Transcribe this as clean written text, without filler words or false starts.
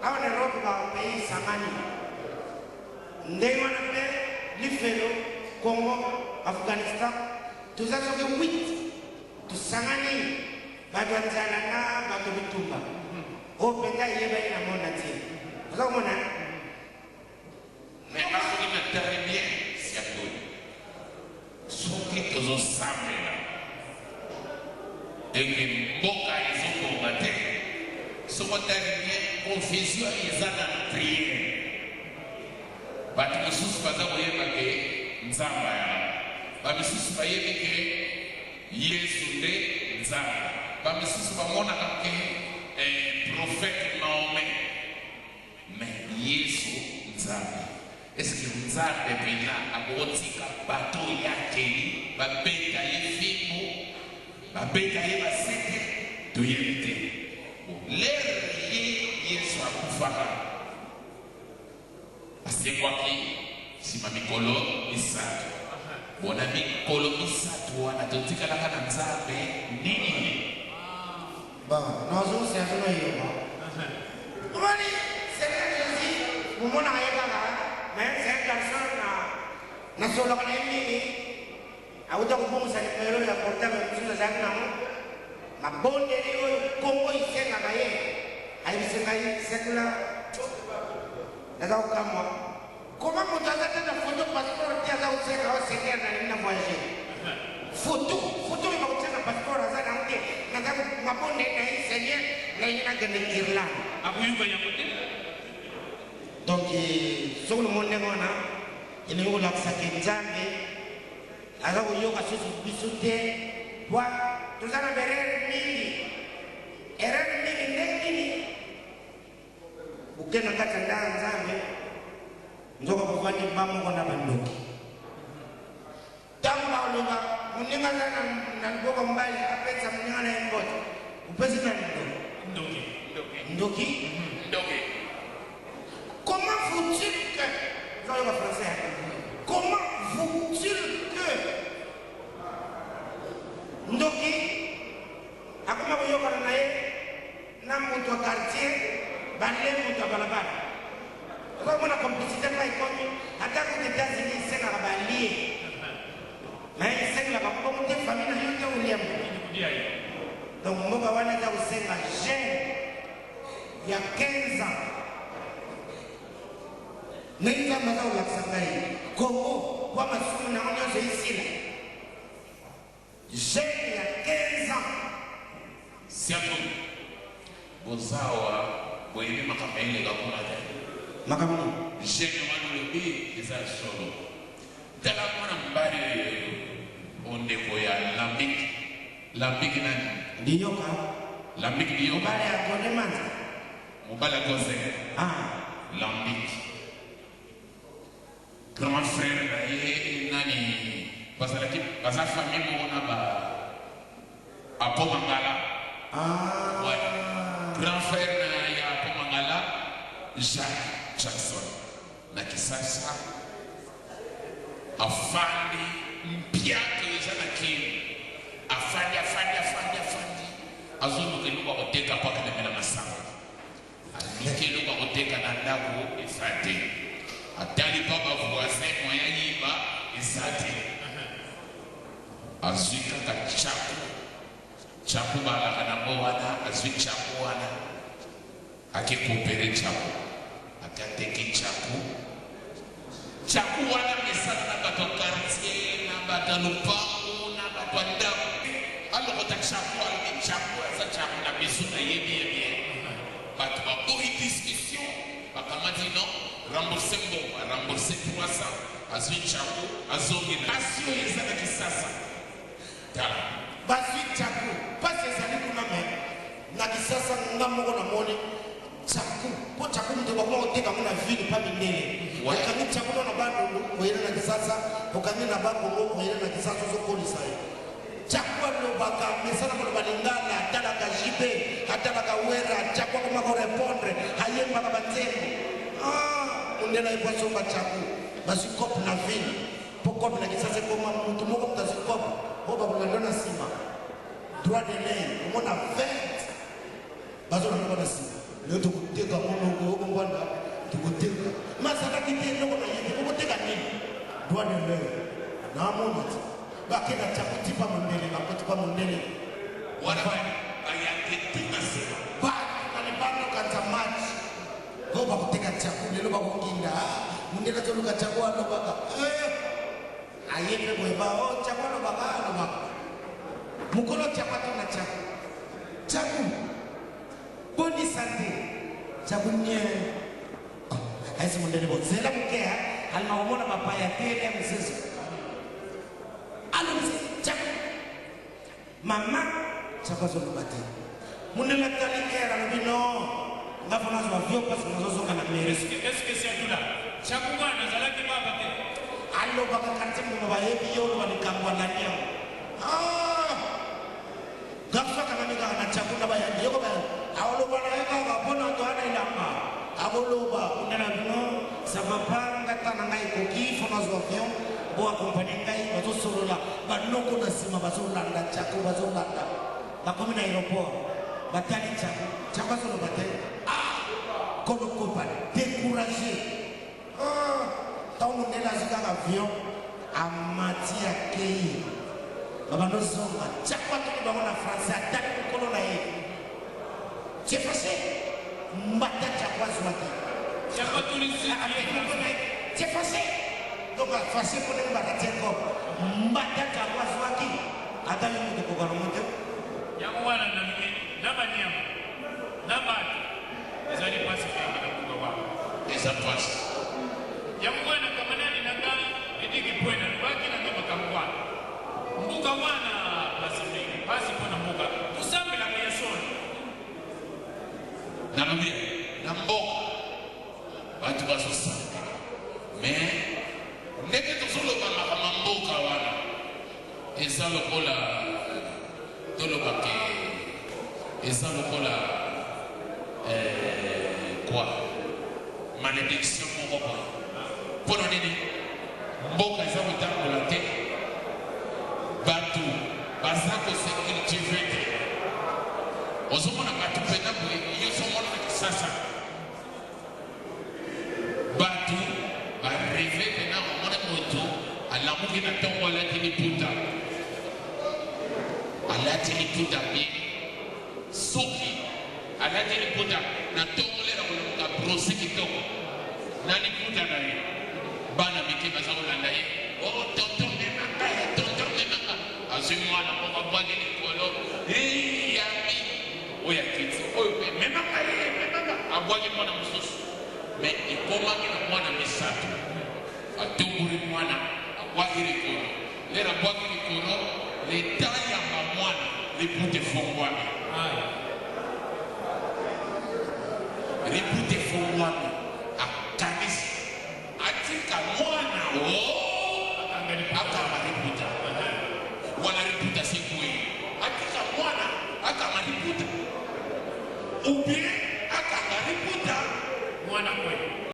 Quand on Europe va au pays Samani, Ndémanapé, Lifelo, Congo, Afghanistan, tout ça sont que 8. Tout Samani, Badouanzalana, Badoubitumba. Au Penda, il y a un monde entier. Vous avez mon âme. Mais Afrique m'a très bien, c'est à tout. Sont quelques ensemble là. Et que Boka, ils ont combattu. Ce qu'on a dit, confusion, ils ont la prière. Batu mususu baza koyeba ke nzamba ya bamisusu bayebe ke Yesu nde nzamba bamisusu bamonaka ke prophète Mahomet mais Yesu nzamba est-ce que nzambe pena akotika bato yake babeta ye fimbo babeta ye basete toyebite lere Yesu akufaka c'est quoi qui si ma mikolo misatu bona mikolo misatu wana totika la kana nzambe nini ba nazo c'est ça hiyo kumani c'est mumona ayeka mais c'est garçon na solo kana nini auta kupunguza nimero ya portable mzuri zangu na mabonde hiyo Kongo isenga kaye alisenga hii sekula Nada o kama comment mutaza tena photo passport ya za useka au sekea na nina voyage photo ni bakutana passport za na mke na za mabonde na hii senye na ina gende Irland akuyuba ya kote donc sur le monde ngona ile ngo la kusake nzambe ala ko yoka susu bisute wa tuzana berere mingi erere mingi nini ukena kata ndani nzambe nzoka kufanya mambo kwa nabandoki tamba uluga muninga sana na nboga mbali apesa muninga na ngoto upesi na ndoki comment faut-il que ça va français comment faut-il que ndoki akuma kuyoka na yeye na mtu wa quartier balé mtu wa barabara kwa mwana complicité na ikomi hata kwa États-Unis c'est na balie mais c'est la communauté famille yote uliamu donc mboga wana za usenga jeune ya 15 ans nenda mazao la Sangai Congo kwa masumu na onyo isile jeune ya 15 ans siapo bozawa boyebe makamele ga kuna de makamele jeune wanu lebi eza solo tala mwana mbali onde boya lambik nani ndiyoka lambik ndiyoka mbali ya kone manza mbala kose lambik grand frère na ye nani basalaki basa famille mona ba apomangala ouais grand frère na ya apomangala Jacques Jackson na kisasa afandi mpiato izana kini afandi azunduke lugha kuteka paka na masanga aluke lugha kuteka na ndaku isate atali baba voisin moya yiba isate azwika ka chaku bala kana bowana azwika chaku wana akikupere chaku akateke chaku wana mesana na bato quartier na bato lupango na bato ndaku alors que chaque na biso na bien bato ba boyi discussion bakama dit non rembourser 300 azwi chaku azongi asio ezana kisasa tala basi chaku pasi ezali kuna me na kisasa ngamoko na moni chaku po chaku mtu bakoma kuteka muna vile pa minene wakani chaku na bando koyena na kisasa okani na bango koyena na kisasa zo polisa chakwa no baka mesana kwa balingana atala ka jibe atala ka wera chakwa kama ko répondre hayemba ka batemo undela ipo somba chaku basi kop na vini po kop na kisasa koma mtu moko mtazi kop ho babu ndona sima droit de l'air mona 20 bazo na kona sima leo tukuteka Mungu huko Bwana tukuteka masaka kitendo kwa yeye tukuteka nini Bwana leo na Mungu bakena chakutipa mundele bakutipa mundele wana ayaketika sema ba kanibano katamaji go bakuteka chakula lelo bakunginda mundele toluka chakwa no baka ayebe kweba o chakwa no baka no baka mukolo chakwa tuna chakwa chaku boni sante chakunye haisi mundele bozela mukea almaumona mapaya tele msisi alumsi chaku mama chakwa zo lubati mundele tali era lubino ngafona zo vyo pas nazo kana mere est-ce que c'est tout là chaku bwana zalaki baba ke allo baka kante mu bayebi yo lo balikangwa na nya gafsa kana mi kana chaku na bayebi yo ko ba awolo bana eka ga bona to ana ilamba aboloba unena bino sabapanga tananga ikoki fona zo vyo bo accompagner ngai bazo solola banoko na sima bazo landa chaku bazo landa bakomi na aéroport batali chaku chaku solo batali kono kopa découragé tant on est là jusqu'à l'avion à Matia Kei baba no zonga chaque fois que on a français attaque kono na yé c'est facile mbata chakwa zwaki chakwa tulisi c'est facile donc facile pour les mbata teko mbata chakwa zwaki ata ni mtu kwa romote yango wana na mimi na banyama na batu ezali pasi kwa kwa wao eza pasi yango wana kama nani nanga ediki kwenda baki na kama kamwa mbuka wana pasi kwa mbuka tusambe la yesoni na mabia na mboka batu bazosa mais ndeke tozoloba makama mboka wana eza lokola toloba ke eza lokola quoi malédiction moko boye mpona nini mboka eza kotambola te bato baza kosecultive te ozomona bato pena boye nyonso omona na kisasa bato bareve pena omona moto alamuki na ntongo alati liputa bien soki alati liputa na ntongo lera kolomoka brose kitoko na liputa na ye bana mike baza kolanda ye o tonton memanga ye tonton memanga azwi mwana moko abwaki likolo yami oyo akiti oyo pe memanga ye memanga abwaki mwana mosusu me ekomaki na mwana misato atongoli mwana abwaki likolo lera abwaki likolo leta yamba mwana liputa efongwami liputa efongwami akanisi atika mwana akama liputa wana liputa sikuyi atika mwana akama liputa ubiri